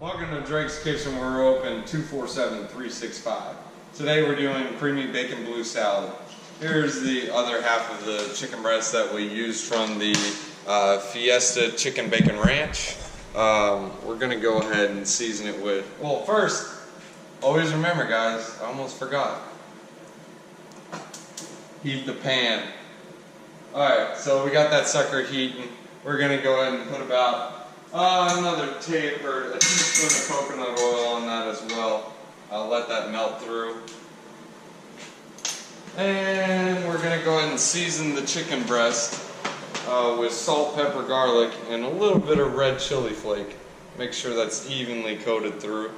Welcome to Drake's Kitchen, where we're open 247-365. Today we're doing creamy bacon blue salad. Here's the other half of the chicken breast that we used from the Fiesta Chicken Bacon Ranch. We're going to go ahead and season it with, well, first, always remember guys, I almost forgot. Heat the pan. Alright, so we got that sucker heating. We're going to go ahead and put about another a teaspoon of coconut oil on that as well. I'll let that melt through. And we're going to go ahead and season the chicken breast with salt, pepper, garlic, and a little bit of red chili flake. Make sure that's evenly coated through.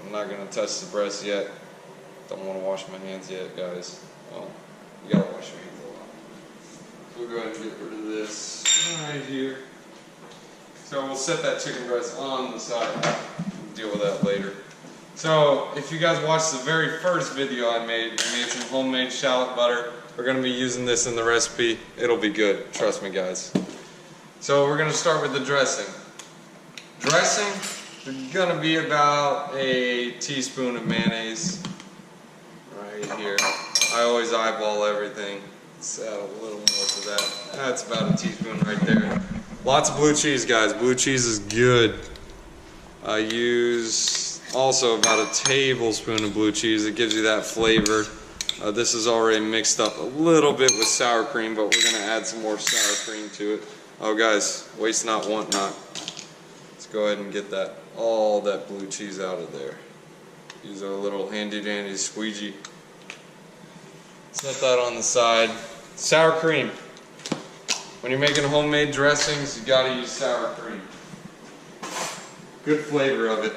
I'm not going to touch the breast yet. Don't want to wash my hands yet, guys. Well, you gotta wash your hands a lot. So we'll go ahead and get rid of this right here. So we'll set that chicken breast on the side. We'll deal with that later. So if you guys watched the very first video I made some homemade shallot butter. We're going to be using this in the recipe. It'll be good. Trust me, guys. So we're going to start with the dressing. Dressing is going to be about a teaspoon of mayonnaise right here. I always eyeball everything. Let's add a little more to that. That's about a teaspoon right there. Lots of blue cheese, guys. Blue cheese is good. I use also about a tablespoon of blue cheese. It gives you that flavor. This is already mixed up a little bit with sour cream, but we're going to add some more sour cream to it. Oh, guys, waste not, want not. Let's go ahead and get that all that blue cheese out of there. Use a little handy-dandy squeegee. Set that on the side. Sour cream. When you're making homemade dressings, you gotta use sour cream. Good flavor of it.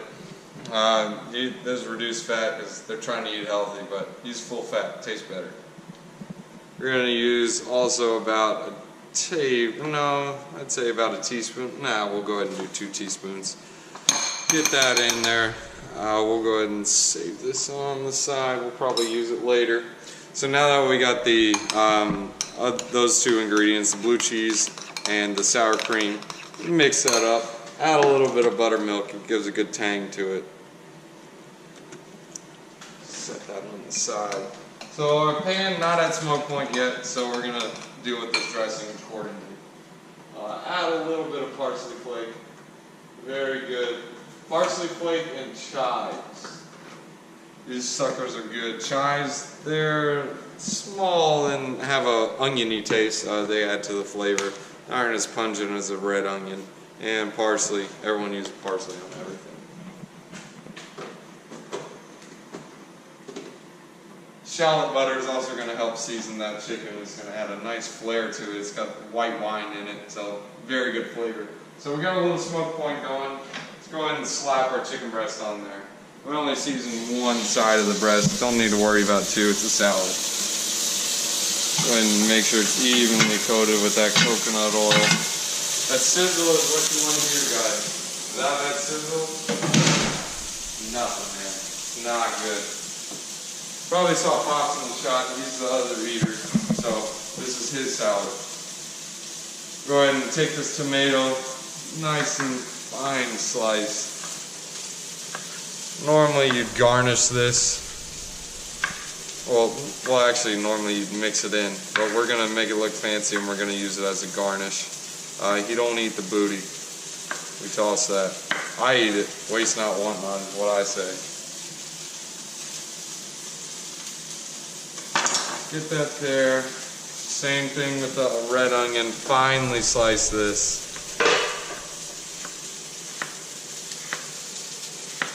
There's reduced fat because they're trying to eat healthy, but use full fat, it tastes better. We're gonna use also about I'd say about a teaspoon. Nah, we'll go ahead and do 2 teaspoons. Get that in there. We'll go ahead and save this on the side. We'll probably use it later. So now that we got the those 2 ingredients, the blue cheese and the sour cream, mix that up. Add a little bit of buttermilk. It gives a good tang to it. Set that on the side. So our pan not at smoke point yet, so we're gonna deal with this dressing accordingly. Add a little bit of parsley flake. Very good. Parsley flake and chives. These suckers are good. Chives, they're small and have a oniony taste. They add to the flavor. Aren't as pungent as a red onion. And parsley. Everyone uses parsley on everything. Shallot butter is also going to help season that chicken. It's going to add a nice flair to it. It's got white wine in it, so very good flavor. So we got a little smoke point going. Let's go ahead and slap our chicken breast on there. We only season one side of the breast. Don't need to worry about 2. It's a salad. Go ahead and make sure it's evenly coated with that coconut oil. That sizzle is what you want to hear, guys. Without that sizzle, nothing, man. It's not good. Probably saw Pops in the shot. He's the other eater, so this is his salad. Go ahead and take this tomato, nice and fine slice. Normally you'd garnish this. Well, actually normally you'd mix it in, but we're gonna make it look fancy and we're gonna use it as a garnish. You don't eat the booty. We toss that. I eat it. Waste not, want not is what I say. Get that there. Same thing with the red onion. Finely slice this.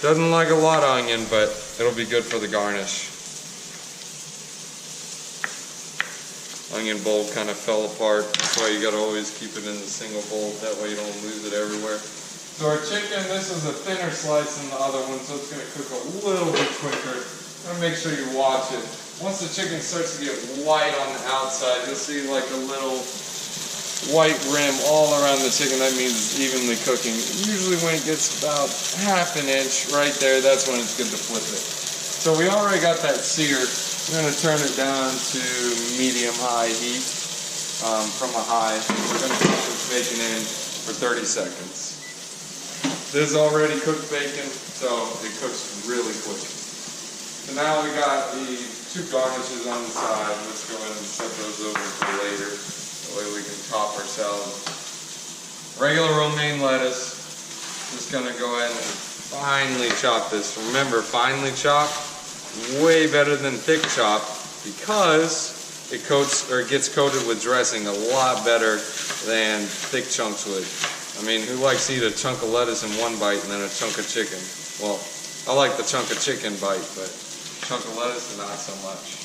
Doesn't like a lot of onion, but it'll be good for the garnish. Onion bowl kind of fell apart. That's why you gotta always keep it in a single bowl. That way you don't lose it everywhere. So our chicken, this is a thinner slice than the other one, so it's gonna cook a little bit quicker. Gotta make sure you watch it. Once the chicken starts to get white on the outside, you'll see like a little white rim all around the chicken. That means it's evenly cooking. Usually when it gets about ½ an inch right there, that's when it's good to flip it. So we already got that seared. We're going to turn it down to medium-high heat from a high. We're going to put this bacon in for 30 seconds. This is already cooked bacon, so it cooks really quick. So now we got the 2 garnishes on the side. Let's go ahead and set those over for later. That way we can top our salad. Regular romaine lettuce. Just gonna go ahead and finely chop this. Remember, finely chop, way better than thick chop, because it coats or gets coated with dressing a lot better than thick chunks would. I mean, who likes to eat a chunk of lettuce in one bite and then a chunk of chicken? Well, I like the chunk of chicken bite, but chunk of lettuce, not so much.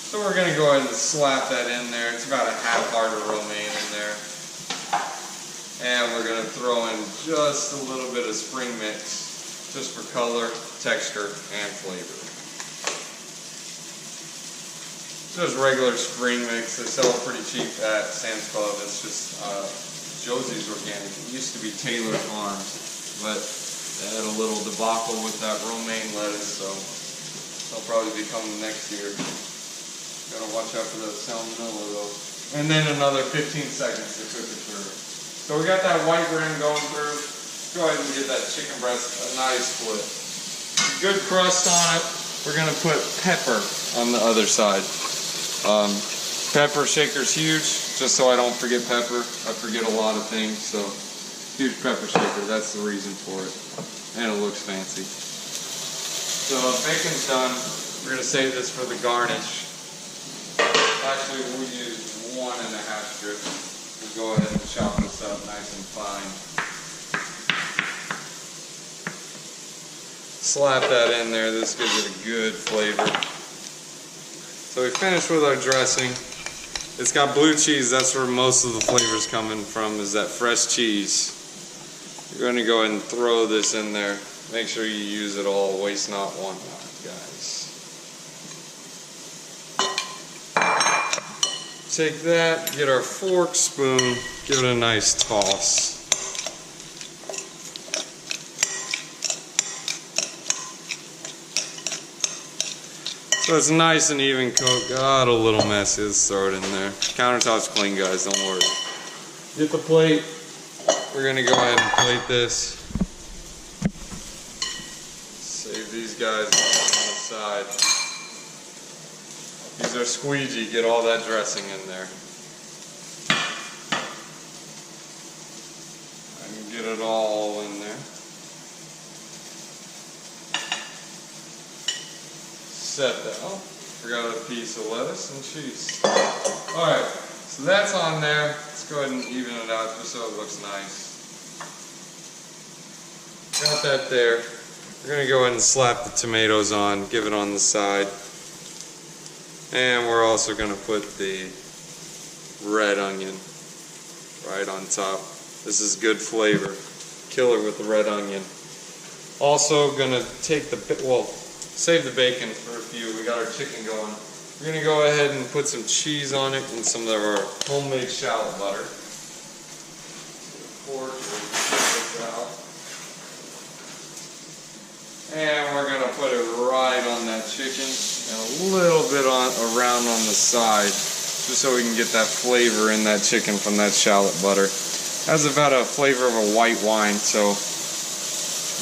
So we're gonna go ahead and slap that in there. It's about a half heart of romaine in there. And we're gonna throw in just a little bit of spring mix, just for color, texture, and flavor. Just regular spring mix. They sell it pretty cheap at Sam's Club. It's just Josie's Organic. It used to be Taylor Farms, but they had a little debacle with that romaine lettuce, so they'll probably be coming next year. Gotta watch out for the salmonella though. And then another 15 seconds to cook it through. So we got that white rim going through. Go ahead and get that chicken breast a nice flip. Good crust on it. We're gonna put pepper on the other side. Pepper shaker's huge, just so I don't forget pepper. I forget a lot of things, so huge pepper shaker, that's the reason for it. And it looks fancy. So bacon's done. We're gonna save this for the garnish. Actually, we'll use 1.5 strips. We'll go ahead and chop this up nice and fine. Slap that in there, this gives it a good flavor. So we finished with our dressing. It's got blue cheese, that's where most of the flavor's coming from, is that fresh cheese. You're going to go ahead and throw this in there. Make sure you use it all, waste not, want not, guys. Take that, get our fork, spoon, give it a nice toss. So it's nice and even cooked. Got a little messy, let's throw it in there. Countertop's clean, guys, don't worry. Get the plate. We're gonna go ahead and plate this. Save these guys on the side. These are squeegee, get all that dressing in there. I can get it all in there. Set that. Oh, forgot a piece of lettuce and cheese. Alright, so that's on there. Let's go ahead and even it out just so it looks nice. Got that there. We're going to go ahead and slap the tomatoes on, give it on the side. And we're also going to put the red onion right on top. This is good flavor. Killer with the red onion. Also going to take the, well, save the bacon for a few. We got our chicken going. We're going to go ahead and put some cheese on it and some of our homemade shallot butter. And we're going to put it right on that chicken and a little bit around on the side, just so we can get that flavor in that chicken from that shallot butter. It has about a flavor of a white wine, so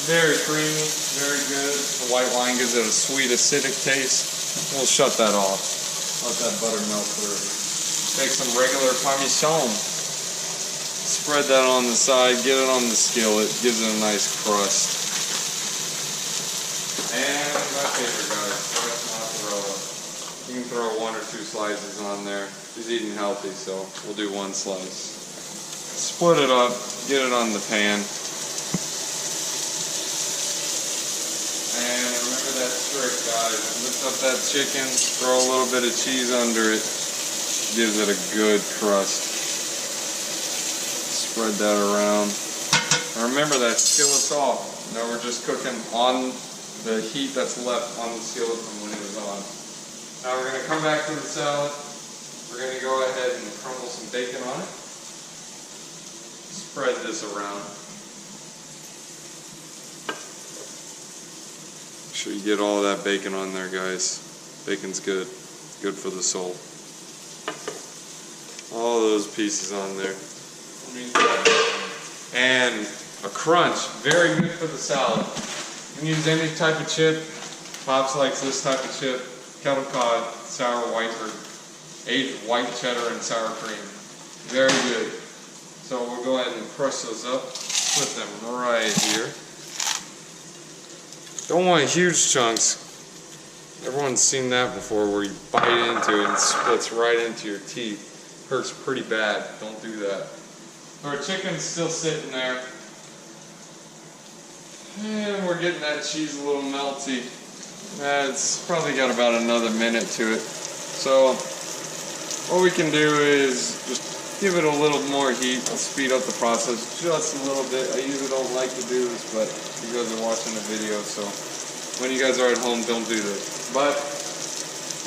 very creamy, very good. The white wine gives it a sweet, acidic taste. We'll shut that off. Let that buttermilk through. Take some regular Parmesan. Spread that on the side, get it on the skillet, gives it a nice crust. And my favorite, guys, fresh mozzarella. You can throw 1 or 2 slices on there. He's eating healthy, so we'll do 1 slice. Split it up, get it on the pan. And remember that trick, guys. Lift up that chicken, throw a little bit of cheese under it. Gives it a good crust. Spread that around. And remember that skillet's off. Now we're just cooking on the heat that's left on the skillet from when it was on. Now we're going to come back to the salad. We're going to go ahead and crumble some bacon on it. Spread this around. Make sure you get all that bacon on there, guys. Bacon's good. Good for the soul. All those pieces on there. And a crunch. Very good for the salad. You can use any type of chip. Pops likes this type of chip. Kettle cod, sour white, or aged white cheddar and sour cream. Very good. So we'll go ahead and crush those up. Put them right here. Don't want huge chunks. Everyone's seen that before where you bite into it and it splits right into your teeth. Hurts pretty bad. Don't do that. So our chicken's still sitting there. And we're getting that cheese a little melty. It's probably got about another minute to it. So what we can do is just give it a little more heat. Let's speed up the process just a little bit. I usually don't like to do this, but you guys are watching the video, so when you guys are at home, don't do this. But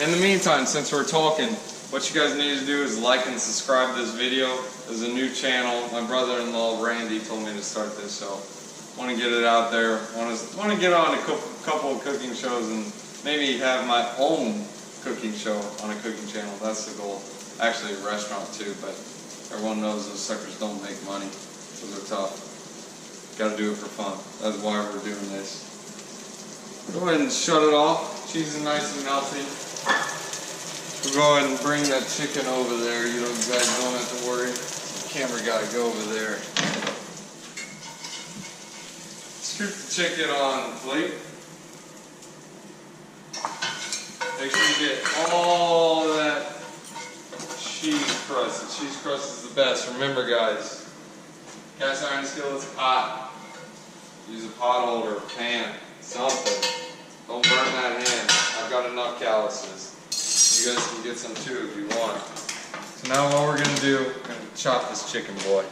in the meantime, since we're talking, what you guys need to do is like and subscribe to this video. There's a new channel. My brother-in-law Randy told me to start this, so I want to get it out there. Want to get on a couple of cooking shows and maybe have my own cooking show on a cooking channel. That's the goal. Actually, a restaurant too, but everyone knows those suckers don't make money. Those are tough. Got to do it for fun. That's why we're doing this. Go ahead and shut it off. Cheese is nice and melty. We'll go ahead and bring that chicken over there. You guys don't have to worry. The camera guy, go over there. Scoop the chicken on the plate. Make sure you get all that cheese crust. The cheese crust is the best. Remember, guys, cast iron skillet's hot. Use a pot holder, a pan, something. Don't burn that hand. I've got enough calluses. You guys can get some too if you want. So now what we're going to do, we're going to chop this chicken boy.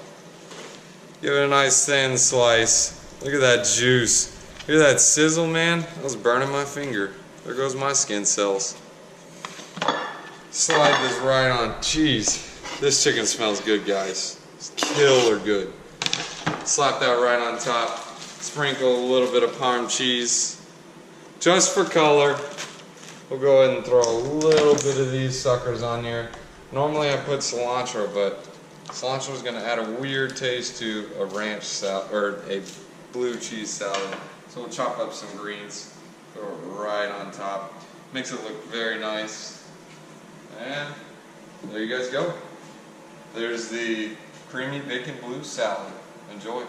Give it a nice thin slice. Look at that juice. Look at that sizzle, man. That was burning my finger. There goes my skin cells. Slide this right on. Jeez, this chicken smells good, guys. It's killer good. Slap that right on top. Sprinkle a little bit of Parm cheese. Just for color. We'll go ahead and throw a little bit of these suckers on here. Normally I put cilantro, but cilantro is going to add a weird taste to a ranch salad or a blue cheese salad. So we'll chop up some greens, throw it right on top. Makes it look very nice. And there you guys go. There's the creamy bacon blue salad. Enjoy.